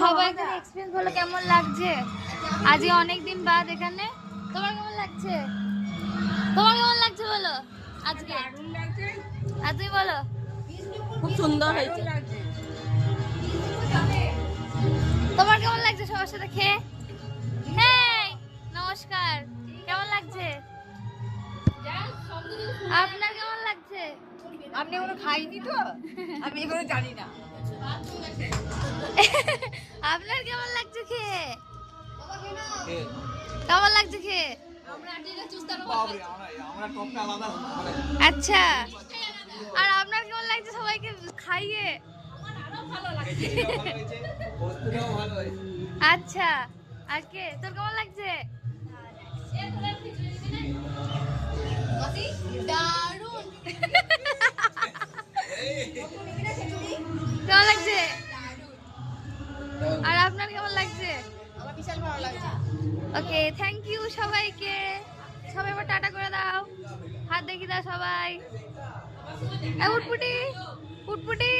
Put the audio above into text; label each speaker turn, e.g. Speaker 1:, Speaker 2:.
Speaker 1: সবাইকে এক্সপিরিয়েন্স হলো কেমন লাগছে আজকে অনেক দিন বাদ এখানে? তোমার কেমন লাগছে? তোমার কেমন লাগছে বলো আজকে? আর তুমি বলো।
Speaker 2: খুব সুন্দর হয়েছে।
Speaker 1: তোমার কেমন লাগছে সবার সাথে খেয়ে? হ্যাঁ নমস্কার, কেমন লাগছে? আপনার কেমন লাগছে?
Speaker 2: আপনি এগুলো খাইনি তো, আমি এগুলো জানি না।
Speaker 1: আপনার কেমন লাগছে খেয়ে? কেমন লাগছে খেয়ে? আচ্ছা, আর আপনার কেমন লাগছে সবাইকে খাইয়ে? আচ্ছা, আর কে তোর কেমন লাগছে? কেমন লাগছে? আর আপনার কেমন লাগছে?
Speaker 2: আমার বিশাল ভালো লাগছে।
Speaker 1: ওকে, থ্যাংক ইউ সবাইকে। সবাই এবার টাটা করে দাও, হাত দেখি দাও সবাই। উটপুটি উটপুটি।